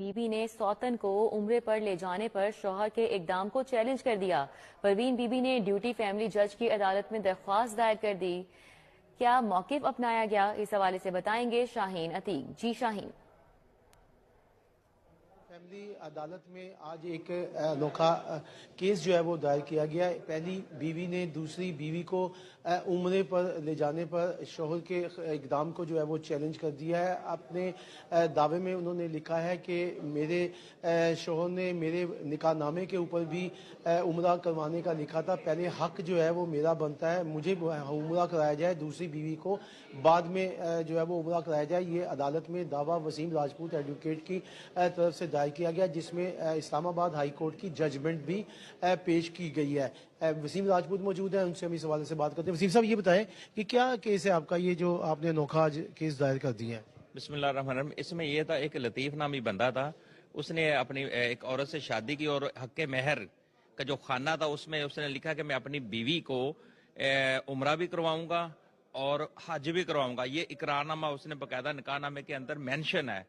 बीबी ने सौतन को उम्रे पर ले जाने पर शौहर के इकदाम को चैलेंज कर दिया। परवीन बीबी ने ड्यूटी फैमिली जज की अदालत में दरख्वास्त दायर कर दी। क्या मौकिफ अपनाया गया, इस हवाले से बताएंगे शाहीन अतीक। जी शाहीन। फैमिली अदालत में आज एक अनोखा केस जो है वो दायर किया गया है। पहली बीवी ने दूसरी बीवी को उम्रे पर ले जाने पर शोहर के इकदाम को जो है वो चैलेंज कर दिया है। अपने दावे में उन्होंने लिखा है कि मेरे शोहर ने मेरे निकाहनामे के ऊपर भी उम्रा करवाने का लिखा था। पहले हक जो है वो मेरा बनता है, मुझे उम्रा कराया जाए, दूसरी बीवी को बाद में जो है वो उम्रा कराया जाए। ये अदालत में दावा वसीम राजपूत एडवोकेट की तरफ से दायर किया गया, जिसमें इस्लामाबाद हाई कोर्ट की जजमेंट भी पेश की गई है। वसीम राजपूत मौजूद हैं, उनसे हम इस हवाले से बात करते हैं। वसीम साहब, ये बताएं कि क्या केस है आपका, ये जो आपने अनोखा आज केस दायर कर दिया है? बिस्मिल्लाहिर्रहमानिर्रहीम। इसमें यह था, एक लतीफ नामी बंदा था, उसने अपनी एक औरत से शादी की और हक महर का जो खाना था उसमें उसने लिखा कि मैं अपनी बीवी को उम्रा भी करवाऊंगा और हज भी करवाऊंगा। ये इकरारनामा उसने बकायदा निकाहनामे के अंदर मेंशन है।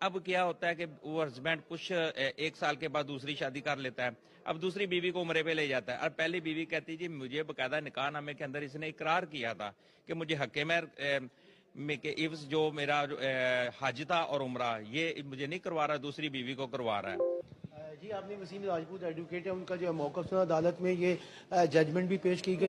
अब क्या होता है कि वो हस्बैंड कुछ एक साल के बाद दूसरी शादी कर लेता है, अब दूसरी बीवी को उम्रे पे ले जाता है और पहली बीवी कहती जी मुझे बकायदा निकाहनामे के अंदर इसने इकरार किया था कि मुझे हक महर में के इव्स जो मेरा हज था और उम्रा ये मुझे नहीं करवा रहा, दूसरी बीवी को करवा रहा है। जी, आपने वसीम राजपूत एडवोकेट है, उनका जो है मौक़िफ़ सुना अदालत में, ये जजमेंट भी पेश की गई।